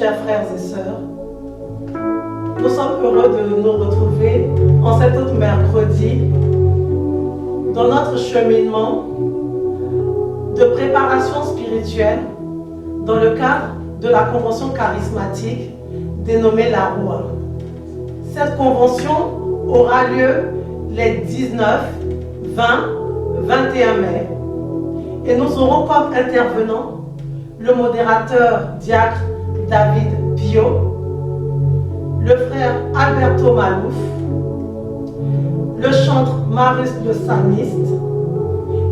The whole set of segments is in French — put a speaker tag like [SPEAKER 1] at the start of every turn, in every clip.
[SPEAKER 1] chers frères et sœurs, nous sommes heureux de nous retrouver en cet autre mercredi dans notre cheminement de préparation spirituelle dans le cadre de la convention charismatique dénommée la Roua. Cette convention aura lieu les 19, 20, 21 mai et nous aurons comme intervenant le modérateur diacre David Pio, le frère Alberto Malouf, le chantre Marius le Psalmiste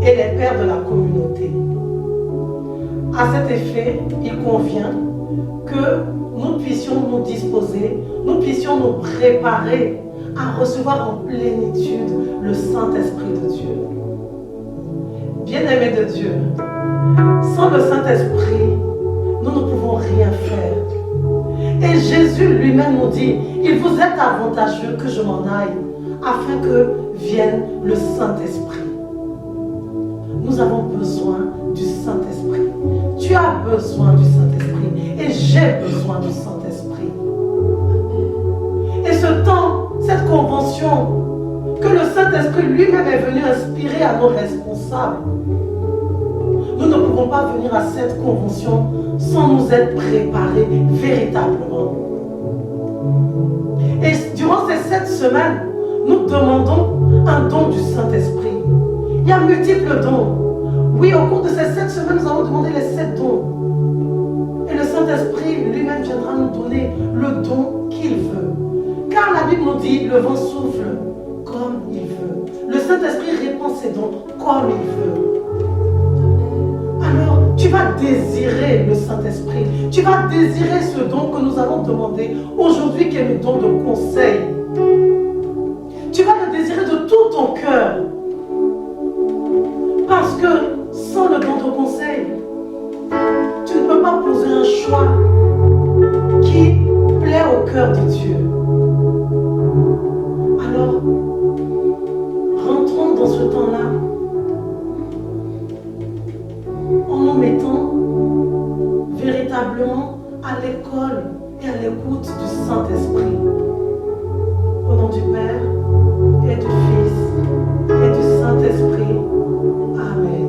[SPEAKER 1] et les pères de la communauté. À cet effet, il convient que nous puissions nous disposer, nous puissions nous préparer à recevoir en plénitude le Saint-Esprit de Dieu. Bien-aimés de Dieu, sans le Saint-Esprit, nous ne pouvons rien faire. Et Jésus lui-même nous dit, il vous est avantageux que je m'en aille, afin que vienne le Saint-Esprit. Nous avons besoin du Saint-Esprit. Tu as besoin du Saint-Esprit et j'ai besoin du Saint-Esprit. Et ce temps, cette convention que le Saint-Esprit lui-même est venu inspirer à nos responsables, nous ne pouvons pas venir à cette convention sans nous être préparés véritablement. Et durant ces 7 semaines, nous demandons un don du Saint-Esprit. Il y a multiples dons. Oui, au cours de ces 7 semaines, nous allons demander les 7 dons. Et le Saint-Esprit lui-même viendra nous donner le don qu'il veut. Car la Bible nous dit, le vent souffle comme il veut. Le Saint-Esprit répand ses dons comme il veut. Alors, tu vas désirer le Saint-Esprit. Tu vas désirer ce don que nous allons demander aujourd'hui, qui est le don de conseil. Tu vas le désirer de tout ton cœur. Parce que sans le don de conseil, tu ne peux pas poser un choix qui plaît au cœur de Dieu. Alors, rentrons dans ce temps-là en nous mettant véritablement à l'école et à l'écoute du Saint-Esprit. Au nom du Père et du Fils et du Saint-Esprit. Amen.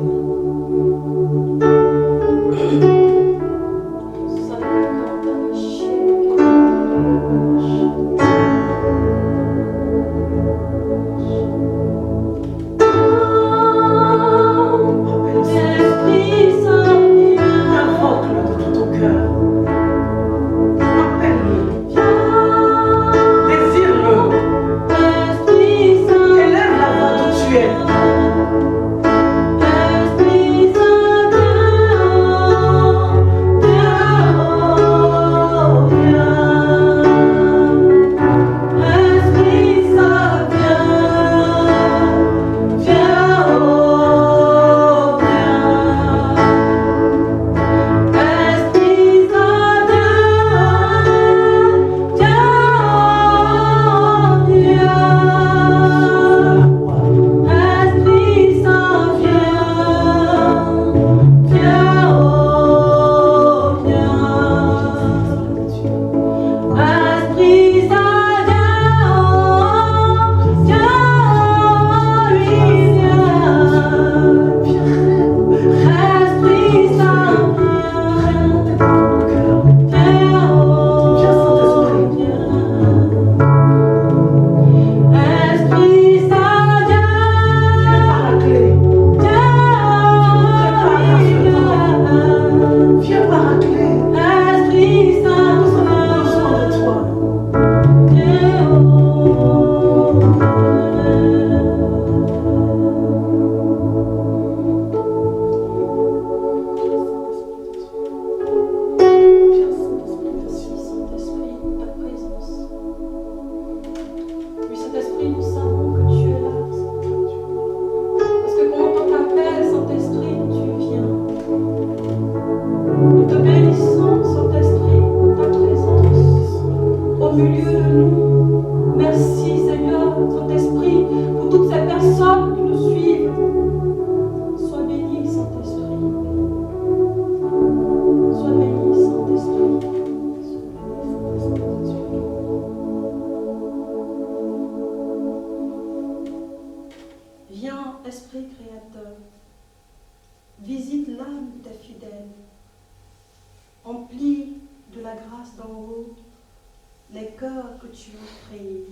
[SPEAKER 2] Désire-le. Élève la voix d'où tu es. visite l'âme de tes fidèles. Emplis de la grâce d'en haut les cœurs que tu as créés.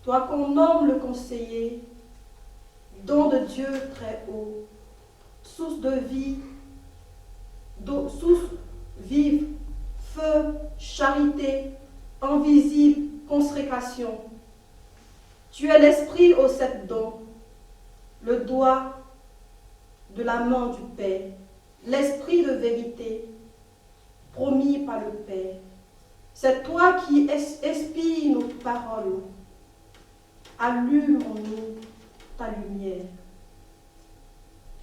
[SPEAKER 2] Toi qu'on nomme le conseiller, don de Dieu très haut, source de vie, source vive, feu, charité, invisible, consécration. Tu es l'esprit aux 7 dons, le doigt de la main du Père, l'esprit de vérité, promis par le Père. C'est toi qui inspires nos paroles. Allume en nous ta lumière.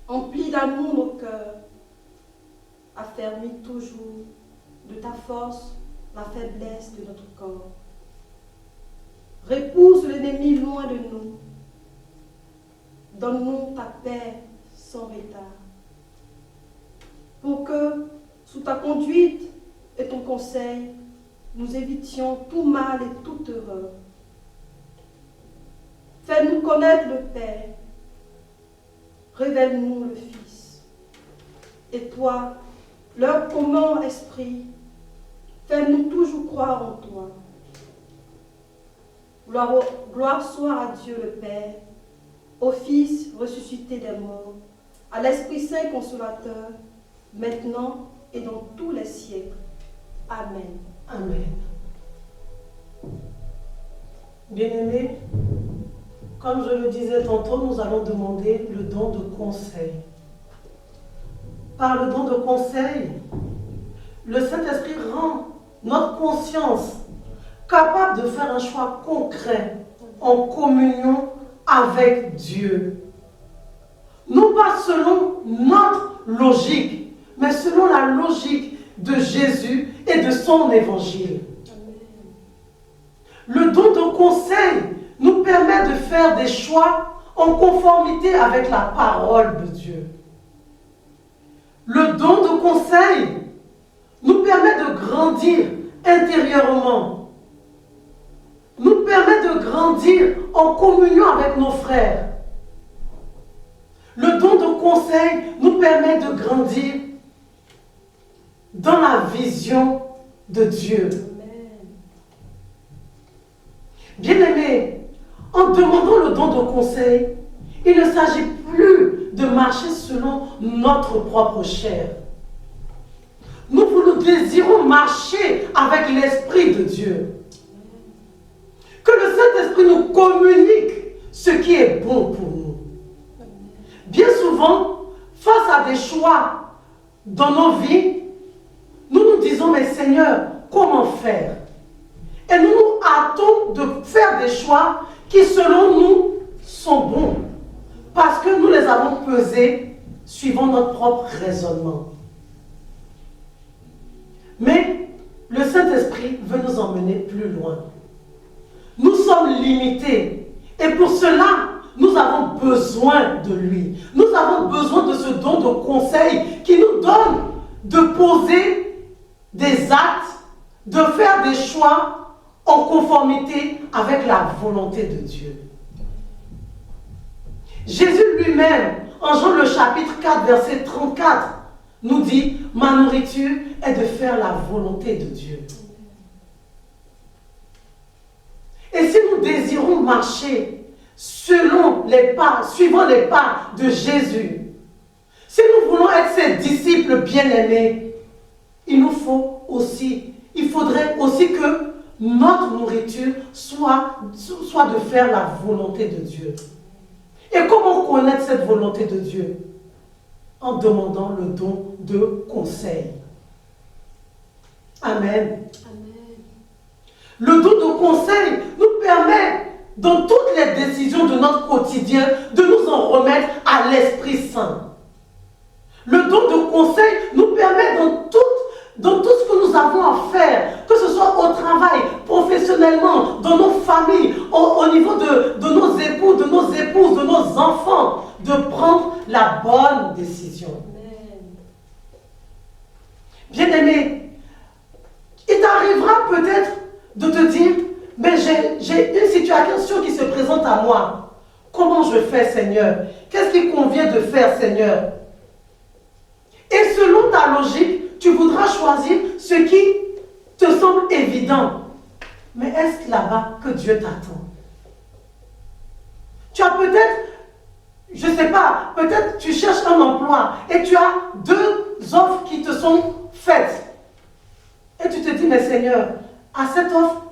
[SPEAKER 2] Emplis d'amour nos cœurs. Affermis toujours de ta force la faiblesse de notre corps. Repousse l'ennemi loin de nous. Donne-nous ta paix sans retard. Pour que, sous ta conduite et ton conseil, nous évitions tout mal et toute erreur. Fais-nous connaître le Père. Révèle-nous le Fils. Et toi, leur commun esprit, fais-nous toujours croire en toi. Gloire soit à Dieu le Père, au Fils ressuscité des morts, à l'Esprit Saint consolateur, maintenant et dans tous les siècles. Amen.
[SPEAKER 1] Amen. Bien-aimés, comme je le disais tantôt, nous allons demander le don de conseil. Par le don de conseil, le Saint-Esprit rend notre conscience capable de faire un choix concret en communion avec Dieu. Non pas selon notre logique, mais selon la logique de Jésus et de son évangile. Le don de conseil nous permet de faire des choix en conformité avec la parole de Dieu. Le don de conseil nous permet de grandir intérieurement, nous permet de grandir en communion avec nos frères. Le don de conseil nous permet de grandir dans la vision de Dieu. Bien-aimés, en demandant le don de conseil, il ne s'agit plus de marcher selon notre propre chair. Nous désirons marcher avec l'Esprit de Dieu. Que le Saint-Esprit nous communique ce qui est bon pour nous. Bien souvent, face à des choix dans nos vies, nous nous disons, mais Seigneur, comment faire? Et nous nous hâtons de faire des choix qui, selon nous, sont bons. Parce que nous les avons pesés suivant notre propre raisonnement. Mais le Saint-Esprit veut nous emmener plus loin. Nous sommes limités. Et pour cela, nous avons besoin de lui. Nous avons besoin de ce don de conseil qui nous donne de poser des actes, de faire des choix en conformité avec la volonté de Dieu. Jésus lui-même, en Jean le chapitre 4, verset 34, nous dit, ma nourriture est de faire la volonté de Dieu. Et si nous désirons marcher suivant les pas de Jésus, si nous voulons être ses disciples bien-aimés, il faudrait aussi que notre nourriture soit de faire la volonté de Dieu. Et comment connaître cette volonté de Dieu? En demandant le don de conseil. Amen.
[SPEAKER 2] Amen.
[SPEAKER 1] Le don de conseil nous permet, dans toutes les décisions de notre quotidien, de nous en remettre à l'Esprit Saint. Le don de conseil nous permet dans tout ce que nous avons à faire, que ce soit au travail, professionnellement, dans nos familles, au niveau de nos époux, de nos épouses, de nos enfants, de prendre la bonne décision. Bien-aimé, il t'arrivera peut-être de te dire, mais j'ai une situation qui se présente à moi. Comment je fais, Seigneur? Qu'est-ce qu'il convient de faire, Seigneur? la logique, tu voudras choisir ce qui te semble évident. Mais est-ce là-bas que Dieu t'attend? Tu as peut-être, je ne sais pas, peut-être tu cherches un emploi et tu as 2 offres qui te sont faites. Et tu te dis, mais Seigneur, à cette offre,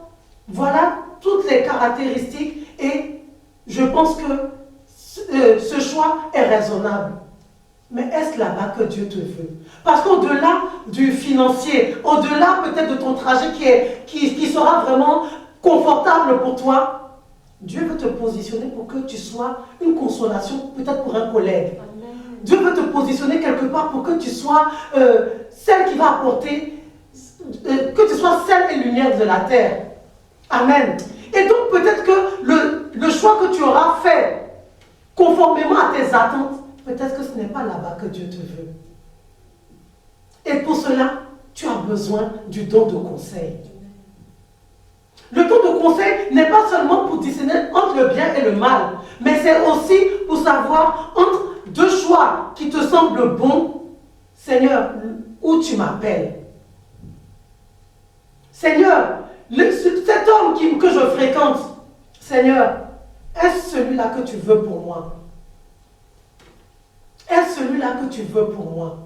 [SPEAKER 1] voilà toutes les caractéristiques et je pense que ce choix est raisonnable. Mais est-ce là-bas que Dieu te veut? Parce qu'au-delà du financier, au-delà peut-être de ton trajet qui sera vraiment confortable pour toi, Dieu veut te positionner pour que tu sois une consolation, peut-être pour un collègue. Amen. Dieu veut te positionner quelque part pour que tu sois celle qui va apporter, que tu sois sel et lumière de la terre. Amen. Et donc peut-être que le choix que tu auras fait, conformément à tes attentes, peut-être que ce n'est pas là-bas que Dieu te veut. Et pour cela, tu as besoin du don de conseil. Le don de conseil n'est pas seulement pour discerner entre le bien et le mal, mais c'est aussi pour savoir entre 2 choix qui te semblent bons. Seigneur, où tu m'appelles? Seigneur, cet homme que je fréquente, Seigneur, est-ce celui-là que tu veux pour moi? Est-ce celui-là que tu veux pour moi?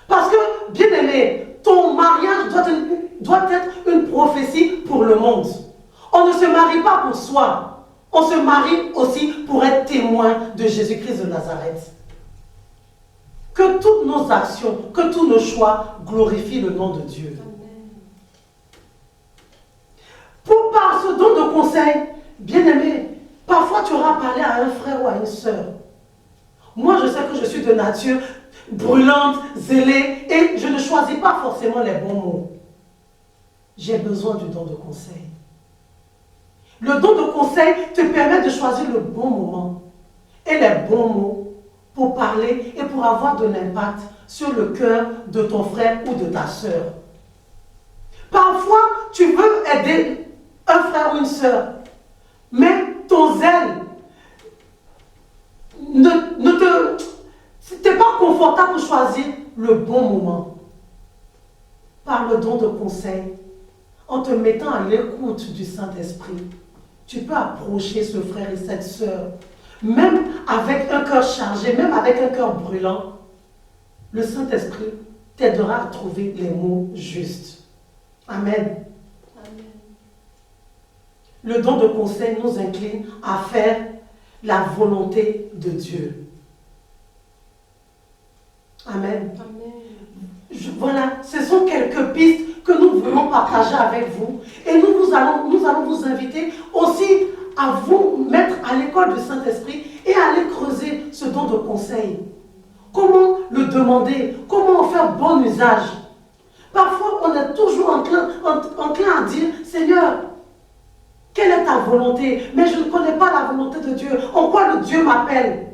[SPEAKER 1] Parce que, bien-aimé, ton mariage doit être une prophétie pour le monde. On ne se marie pas pour soi. On se marie aussi pour être témoin de Jésus-Christ de Nazareth. Que toutes nos actions, que tous nos choix glorifient le nom de Dieu. Par ce don de conseil, bien-aimé, parfois tu auras parlé à un frère ou à une sœur. Moi, je sais que je suis de nature brûlante, zélée, et je ne choisis pas forcément les bons mots. J'ai besoin du don de conseil. Le don de conseil te permet de choisir le bon moment et les bons mots pour parler et pour avoir de l'impact sur le cœur de ton frère ou de ta sœur. Parfois, tu veux aider un frère ou une sœur, mais ton zèle t'es pas confortable pour choisir le bon moment. Par le don de conseil, en te mettant à l'écoute du Saint-Esprit, tu peux approcher ce frère et cette sœur, même avec un cœur chargé, même avec un cœur brûlant. Le Saint-Esprit t'aidera à trouver les mots justes. Amen. Amen. Le don de conseil nous incline à faire la volonté de Dieu. Amen. Amen. Voilà, ce sont quelques pistes que nous voulons partager avec vous. Et nous allons vous inviter aussi à vous mettre à l'école du Saint-Esprit et à aller creuser ce don de conseil. Comment le demander? Comment en faire bon usage? Parfois, on est toujours enclin à dire, Seigneur, quelle est ta volonté? Mais je ne connais pas la volonté de Dieu. En quoi le Dieu m'appelle?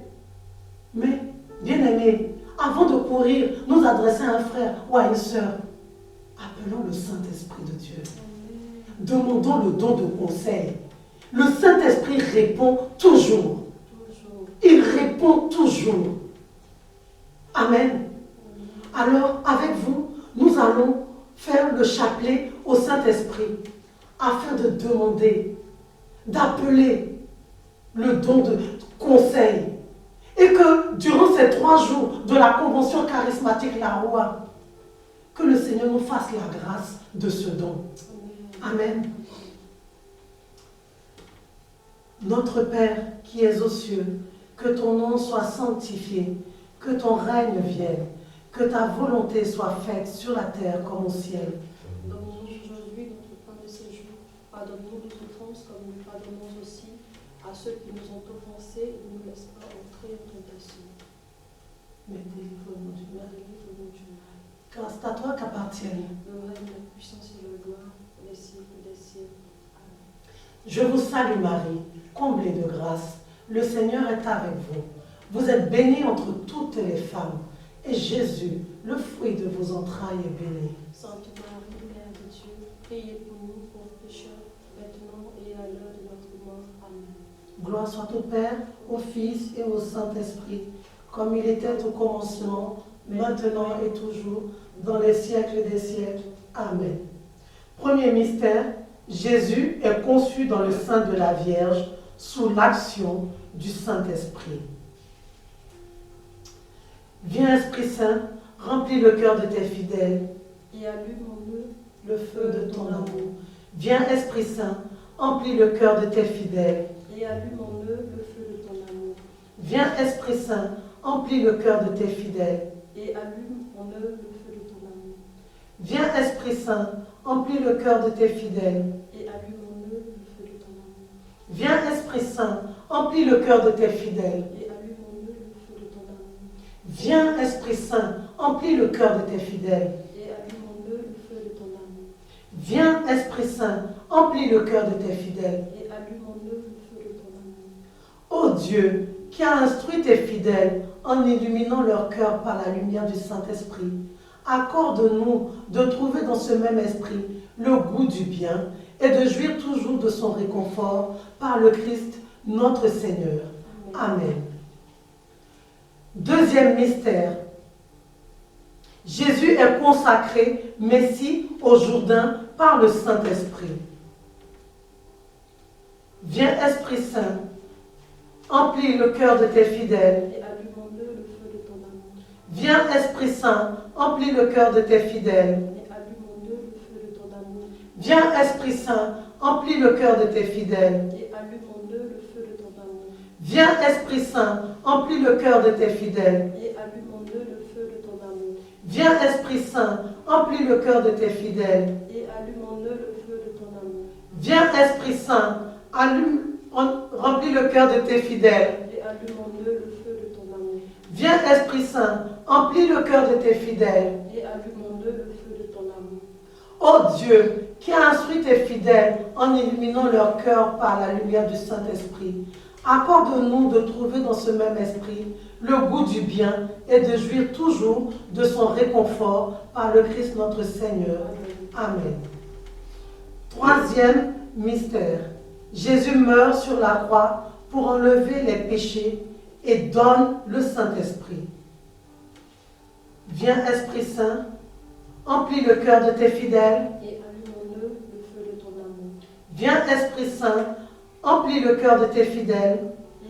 [SPEAKER 1] Mais, bien-aimé, avant de courir, nous adresser à un frère ou à une sœur, appelons le Saint-Esprit de Dieu. Demandons le don de conseil. Le Saint-Esprit répond toujours. Il répond toujours. Amen. Alors, avec vous, nous allons faire le chapelet au Saint-Esprit afin de demander, d'appeler le don de conseil. Et que durant ces 3 jours de la convention charismatique La Roi, que le Seigneur nous fasse la grâce de ce don. Amen. Notre Père qui es aux cieux, que ton nom soit sanctifié, que ton règne vienne, que ta volonté soit faite sur la terre comme au ciel.
[SPEAKER 2] Donne-nous aujourd'hui notre pain de ce jour. Pardonne-nous nos offenses comme nous pardonnons aussi à ceux qui nous ont offensés et ne nous laisse pas entrer en tentation.
[SPEAKER 1] Mais délivre-nous du mal. Car c'est à toi qu'appartiennent
[SPEAKER 2] le règne, la puissance et la gloire, les siècles des siècles. Amen.
[SPEAKER 1] Je vous salue Marie, comblée de grâce. Le Seigneur est avec vous. Vous êtes bénie entre toutes les femmes. Et Jésus, le fruit de vos entrailles, est béni.
[SPEAKER 2] Sainte Marie, Mère de Dieu, priez pour nous pauvres pécheurs, maintenant et à l'heure de notre mort. Amen.
[SPEAKER 1] Gloire soit au Père, au Fils et au Saint-Esprit, comme il était au commencement, maintenant et toujours, dans les siècles des siècles. Amen. Premier mystère, Jésus est conçu dans le sein de la Vierge sous l'action du Saint-Esprit. Viens, Esprit Saint, remplis le cœur de tes fidèles
[SPEAKER 2] et allume en eux
[SPEAKER 1] le feu de ton amour. Viens, Esprit Saint, remplis le cœur de tes fidèles
[SPEAKER 2] et allume en eux le feu de ton amour.
[SPEAKER 1] Viens, Esprit Saint, remplis le cœur de tes fidèles
[SPEAKER 2] et allume en eux le feu de ton amour.
[SPEAKER 1] Viens, Esprit Saint, remplis le cœur de tes fidèles
[SPEAKER 2] et allume en eux le feu de ton amour.
[SPEAKER 1] Viens, Esprit Saint, remplis le cœur de tes fidèles
[SPEAKER 2] et allume en eux le feu de ton amour.
[SPEAKER 1] Viens, Esprit Saint, remplis le cœur de tes fidèles
[SPEAKER 2] et allume en eux le feu de ton amour.
[SPEAKER 1] Viens, Esprit Saint, remplis le cœur de tes fidèles.
[SPEAKER 2] et allume en eux le feu de ton amour.
[SPEAKER 1] Ô Dieu, qui as instruit tes fidèles en illuminant leur cœur par la lumière du Saint-Esprit, accorde-nous de trouver dans ce même esprit le goût du bien et de jouir toujours de son réconfort par le Christ notre Seigneur. Amen. Deuxième mystère. Jésus est consacré Messie au Jourdain par le Saint-Esprit. Viens, Esprit Saint, remplis le cœur de tes fidèles.
[SPEAKER 2] et allume en eux le feu de ton amour.
[SPEAKER 1] Viens, Esprit Saint, remplis le cœur de tes fidèles.
[SPEAKER 2] et allume en eux le feu de ton amour.
[SPEAKER 1] Viens, Esprit Saint, remplis le cœur de tes fidèles.
[SPEAKER 2] et allume en eux le feu de ton amour.
[SPEAKER 1] Viens, Esprit Saint, remplis le cœur de tes fidèles.
[SPEAKER 2] et allume en eux le feu de ton amour.
[SPEAKER 1] Viens, Esprit Saint, remplis le cœur de tes fidèles.
[SPEAKER 2] et allume en eux le feu de ton amour.
[SPEAKER 1] Viens, Esprit Saint, remplis le cœur de tes fidèles.
[SPEAKER 2] et allume en eux le feu de ton amour.
[SPEAKER 1] Viens, Esprit Saint, remplis le cœur de tes fidèles.
[SPEAKER 2] et allume en eux le feu de ton amour.
[SPEAKER 1] Ô Dieu, qui as instruit tes fidèles en illuminant leur cœur par la lumière du Saint-Esprit, accorde-nous de trouver dans ce même esprit le goût du bien et de jouir toujours de son réconfort par le Christ notre Seigneur. Amen. Troisième mystère. Jésus meurt sur la croix pour enlever les péchés et donne le Saint-Esprit. Viens, Esprit Saint, remplis le cœur de tes fidèles.
[SPEAKER 2] et allume en eux le feu de ton amour.
[SPEAKER 1] Viens, Esprit Saint, remplis le cœur de tes fidèles.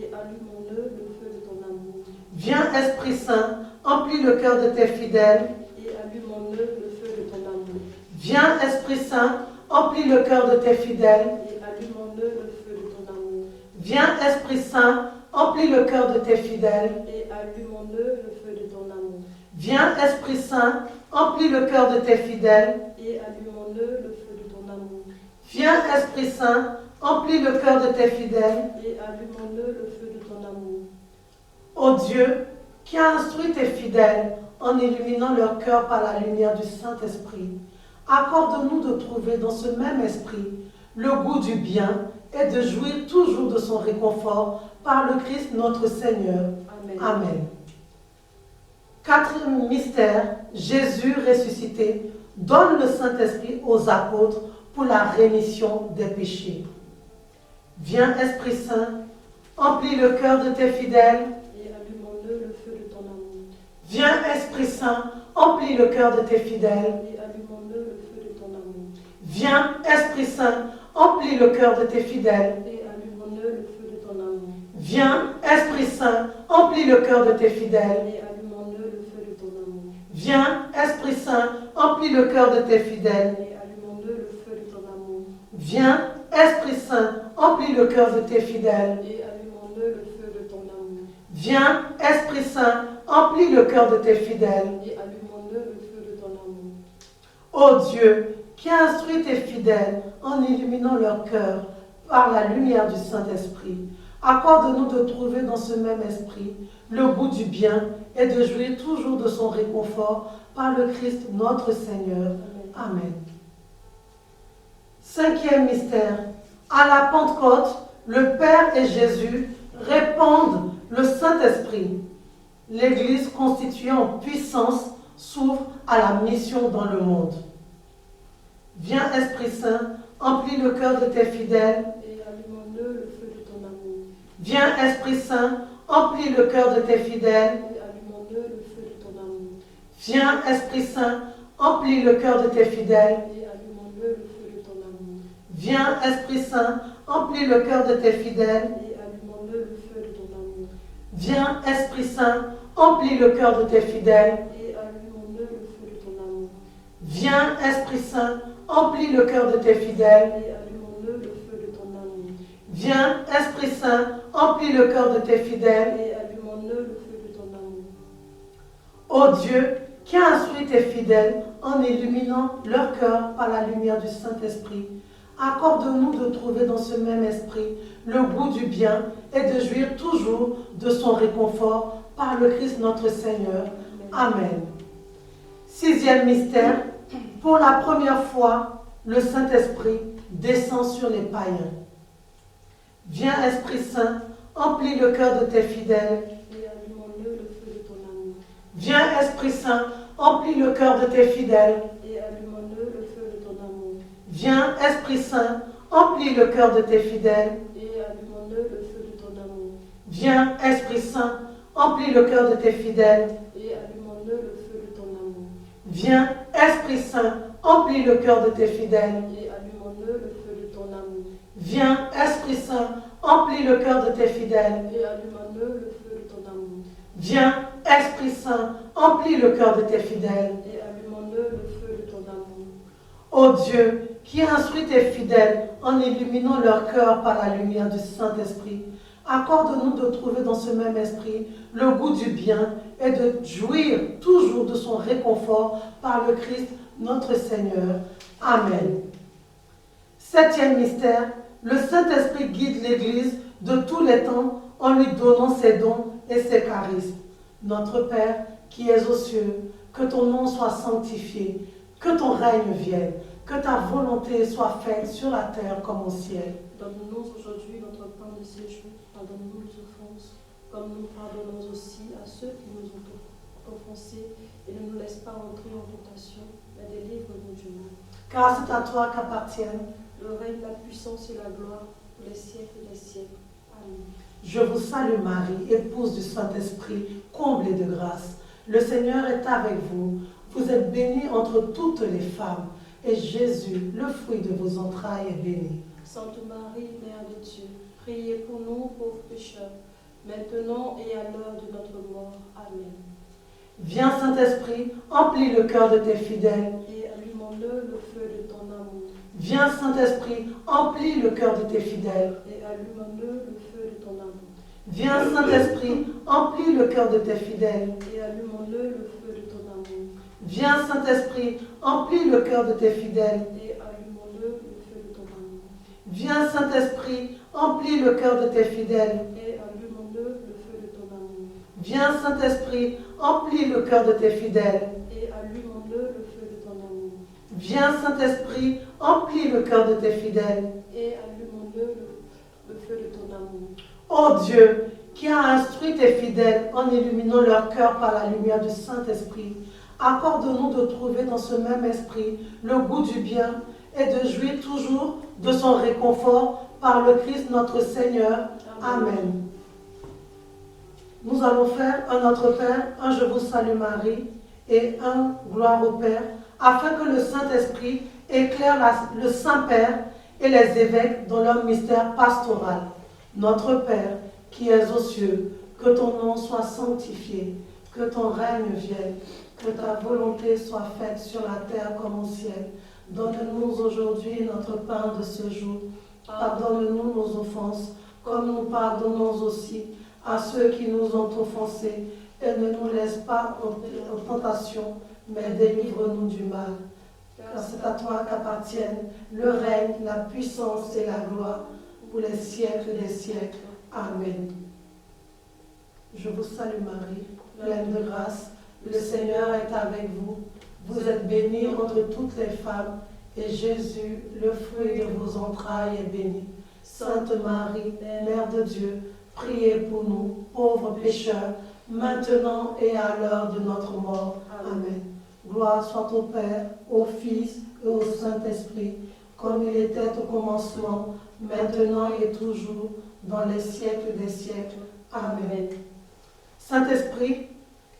[SPEAKER 2] et allume en eux le feu de ton amour.
[SPEAKER 1] Viens, Esprit Saint, remplis le cœur de tes fidèles.
[SPEAKER 2] et allume en eux le feu de ton amour.
[SPEAKER 1] Viens, Esprit Saint, remplis le cœur de tes fidèles.
[SPEAKER 2] et allume en eux le feu de ton amour.
[SPEAKER 1] Viens, Esprit Saint, remplis le cœur de tes fidèles.
[SPEAKER 2] et allume en eux le feu de ton amour.
[SPEAKER 1] Viens, Esprit Saint, remplis le cœur de tes fidèles.
[SPEAKER 2] et allume en eux le feu de ton amour.
[SPEAKER 1] Viens, Esprit Saint, remplis le cœur de tes fidèles.
[SPEAKER 2] et allume en eux le feu de ton amour.
[SPEAKER 1] Ô Dieu, qui as instruit tes fidèles en illuminant leur cœur par la lumière du Saint-Esprit, accorde-nous de trouver dans ce même esprit le goût du bien et de jouir toujours de son réconfort par le Christ notre Seigneur.
[SPEAKER 2] Amen.
[SPEAKER 1] Amen. Quatrième mystère, Jésus ressuscité donne le Saint-Esprit aux apôtres pour la rémission des péchés. Viens, Esprit Saint, remplis le cœur de tes fidèles.
[SPEAKER 2] et allume en eux le feu de ton amour.
[SPEAKER 1] Viens, Esprit Saint, remplis le cœur de tes fidèles.
[SPEAKER 2] et allume en eux le feu de ton amour.
[SPEAKER 1] Viens, Esprit Saint, remplis le cœur de tes fidèles.
[SPEAKER 2] et allume en eux le feu de ton amour.
[SPEAKER 1] Viens, Esprit Saint, remplis le cœur de tes fidèles.
[SPEAKER 2] et allume en eux le feu de ton amour.
[SPEAKER 1] Viens, Esprit Saint, remplis le cœur de tes fidèles.
[SPEAKER 2] et allume en eux le feu de ton amour.
[SPEAKER 1] Viens, Esprit Saint, remplis le cœur de tes fidèles.
[SPEAKER 2] et allume en eux le feu de ton amour.
[SPEAKER 1] Viens, Esprit Saint, remplis le cœur de tes fidèles.
[SPEAKER 2] et allume en eux le feu de ton amour.
[SPEAKER 1] Ô Dieu, qui as instruit tes fidèles en illuminant leur cœur par la lumière du Saint-Esprit, accorde-nous de trouver dans ce même esprit le goût du bien et de jouir toujours de son réconfort par le Christ notre Seigneur.
[SPEAKER 2] Amen.
[SPEAKER 1] Amen. Cinquième mystère. À la Pentecôte, le Père et Jésus répandent le Saint-Esprit. L'Église constituée en puissance s'ouvre à la mission dans le monde. Viens, Esprit Saint, remplis le cœur de tes fidèles.
[SPEAKER 2] et allume en eux le feu de ton amour.
[SPEAKER 1] Viens, Esprit Saint, remplis le cœur de tes fidèles.
[SPEAKER 2] et allume en eux le feu de ton amour.
[SPEAKER 1] Viens, Esprit Saint, emplis le cœur de tes fidèles.
[SPEAKER 2] Et allume-le le feu de ton amour.
[SPEAKER 1] Viens, Esprit Saint, emplis le cœur de tes fidèles.
[SPEAKER 2] Et allume-le le feu de ton amour.
[SPEAKER 1] Viens, Esprit Saint, emplis le cœur de tes fidèles.
[SPEAKER 2] Et allume-le le feu de ton amour.
[SPEAKER 1] Viens, Esprit Saint, emplis le cœur de tes fidèles.
[SPEAKER 2] Et allume-le le feu de ton amour.
[SPEAKER 1] Viens, Esprit Saint, emplis le cœur de tes fidèles.
[SPEAKER 2] Et allume-le le feu de ton amour.
[SPEAKER 1] Ô Dieu, qui a instruit tes fidèles en illuminant leur cœur par la lumière du Saint-Esprit, accorde-nous de trouver dans ce même esprit le goût du bien et de jouir toujours de son réconfort par le Christ notre Seigneur. Amen. Sixième mystère, pour la première fois, le Saint-Esprit descend sur les païens. Viens, Esprit Saint, emplis le cœur de tes fidèles.
[SPEAKER 2] Et allume-le le feu de ton amour.
[SPEAKER 1] Viens, Esprit Saint, emplis le cœur de tes fidèles.
[SPEAKER 2] Et allume-le le feu de ton amour.
[SPEAKER 1] Viens, Esprit Saint, emplis le cœur de tes fidèles.
[SPEAKER 2] Et allume-le le feu de ton amour.
[SPEAKER 1] Viens, Esprit Saint, emplis le cœur de tes fidèles.
[SPEAKER 2] Et allume-le le feu de ton amour.
[SPEAKER 1] Viens, Esprit Saint, emplis le cœur de tes fidèles.
[SPEAKER 2] Et allume-le le feu de ton amour.
[SPEAKER 1] Viens, Esprit Saint, emplis le cœur de tes fidèles.
[SPEAKER 2] Et allume-le le feu de ton amour.
[SPEAKER 1] Viens, Esprit Saint, emplis le cœur de tes fidèles.
[SPEAKER 2] Et allume-le le feu de ton amour.
[SPEAKER 1] Ô Dieu, qui instruis tes fidèles en illuminant leur cœur par la lumière du Saint-Esprit, accorde-nous de trouver dans ce même esprit le goût du bien et de jouir toujours de son réconfort par le Christ notre Seigneur. Amen. Septième mystère, le Saint-Esprit guide l'Église de tous les temps en lui donnant ses dons et ses charismes. Notre Père qui es aux cieux, que ton nom soit sanctifié, que ton règne vienne, que ta volonté soit faite sur la terre comme au ciel.
[SPEAKER 2] Donne-nous aujourd'hui notre pain de ces jours. Pardonne-nous nos offenses, comme nous pardonnons aussi à ceux qui nous ont offensés. Et ne nous laisse pas entrer en tentation, mais délivre-nous du mal.
[SPEAKER 1] Car c'est à toi qu'appartiennent
[SPEAKER 2] le règne, la puissance et la gloire pour les siècles des siècles. Amen.
[SPEAKER 1] Je vous salue Marie, épouse du Saint-Esprit, comblée de grâce. Le Seigneur est avec vous. Vous êtes bénie entre toutes les femmes, et Jésus, le fruit de vos entrailles, est béni.
[SPEAKER 2] Sainte Marie, Mère de Dieu, priez pour nous pauvres pécheurs, maintenant et à l'heure de notre mort. Amen.
[SPEAKER 1] Viens Saint-Esprit, emplis le cœur de tes fidèles.
[SPEAKER 2] Et allume-le le feu de ton amour.
[SPEAKER 1] Viens Saint-Esprit, emplis le cœur de tes fidèles.
[SPEAKER 2] Et allume-le le feu de ton amour.
[SPEAKER 1] Viens Saint-Esprit, emplis le cœur de tes fidèles.
[SPEAKER 2] Et allume-le le feu de ton amour.
[SPEAKER 1] Viens Saint-Esprit, emplis le cœur de tes fidèles.
[SPEAKER 2] Et allume-le le feu de ton amour.
[SPEAKER 1] Viens Saint-Esprit, emplis le cœur de tes fidèles.
[SPEAKER 2] Et allume-le le feu de ton amour.
[SPEAKER 1] Viens Saint-Esprit, emplis le cœur de tes fidèles.
[SPEAKER 2] Et allume-le le feu de ton amour.
[SPEAKER 1] Viens Saint-Esprit, emplis le cœur de tes fidèles.
[SPEAKER 2] Et allume-le le feu de ton amour.
[SPEAKER 1] Ô Dieu, qui a instruit tes fidèles en illuminant leur cœur par la lumière du Saint-Esprit, accorde-nous de trouver dans ce même esprit le goût du bien et de jouir toujours de son réconfort par le Christ notre Seigneur. Amen. Nous allons faire un Notre Père, un Je vous salue Marie et un Gloire au Père, afin que le Saint-Esprit éclaire le Saint-Père et les évêques dans leur mystère pastoral. Notre Père, qui es aux cieux, que ton nom soit sanctifié, que ton règne vienne, que ta volonté soit faite sur la terre comme au ciel. Donne-nous aujourd'hui notre pain de ce jour. Pardonne-nous nos offenses, comme nous pardonnons aussi à ceux qui nous ont offensés. Et ne nous laisse pas en tentation, mais délivre-nous du mal. Car c'est à toi qu'appartiennent le règne, la puissance et la gloire pour les siècles des siècles. Amen. Je vous salue Marie, pleine de grâce. Le Seigneur est avec vous. Vous êtes bénie entre toutes les femmes, et Jésus, le fruit de vos entrailles, est béni. Sainte Marie, Mère de Dieu, priez pour nous, pauvres pécheurs, maintenant et à l'heure de notre mort. Amen. Gloire soit au Père, au Fils et au Saint-Esprit, comme il était au commencement, maintenant et toujours, dans les siècles des siècles. Amen. Saint-Esprit,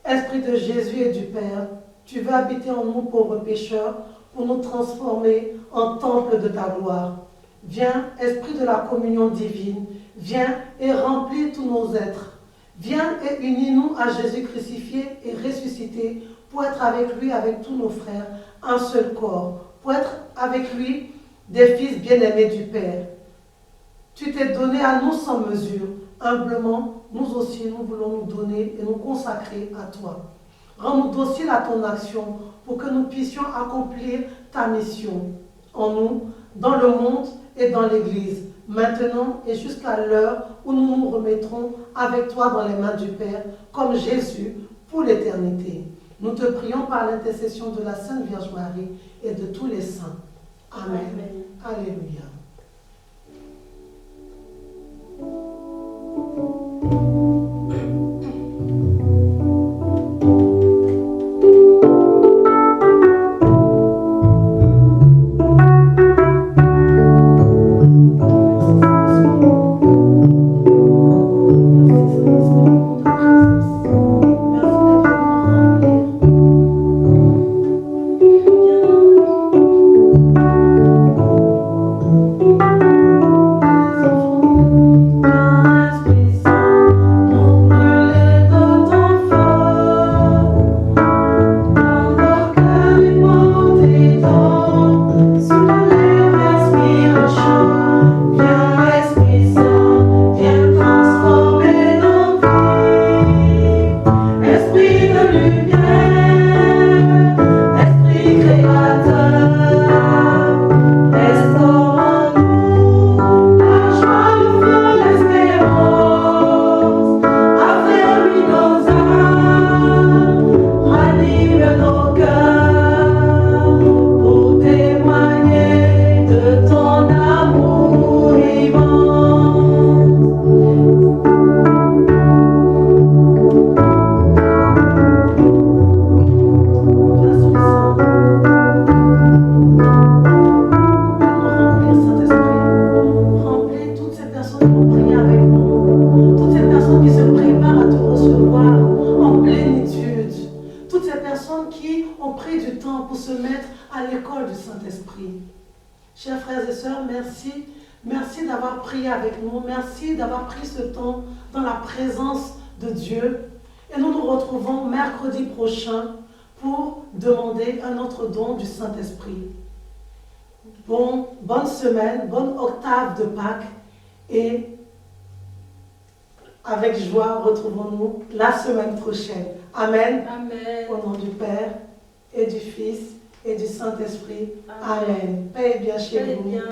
[SPEAKER 1] Esprit de Jésus et du Père, tu veux habiter en nous, pauvres pécheurs, pour nous transformer en temple de ta gloire. Viens, Esprit de la communion divine, viens et remplis tous nos êtres. Viens et unis-nous à Jésus crucifié et ressuscité pour être avec lui, avec tous nos frères, un seul corps, pour être avec lui des fils bien-aimés du Père. Tu t'es donné à nous sans mesure. Humblement, nous aussi, nous voulons nous donner et nous consacrer à toi. Rends-nous dociles à ton action pour que nous puissions accomplir ta mission en nous, dans le monde et dans l'Église, maintenant et jusqu'à l'heure où nous nous remettrons avec toi dans les mains du Père, comme Jésus, pour l'éternité. Nous te prions par l'intercession de la Sainte Vierge Marie et de tous les saints. Amen.
[SPEAKER 2] Amen.
[SPEAKER 1] Alléluia. Chers frères et sœurs, merci. Merci d'avoir prié avec nous. Merci d'avoir pris ce temps dans la présence de Dieu. Et nous nous retrouvons mercredi prochain pour demander un autre don du Saint-Esprit. Bonne semaine, bonne octave de Pâques. Et avec joie, retrouvons-nous la semaine prochaine. Amen.
[SPEAKER 2] Amen.
[SPEAKER 1] Au nom du Père et du Fils et du Saint-Esprit. Amen. Paix et bien chez vous.
[SPEAKER 2] Bien.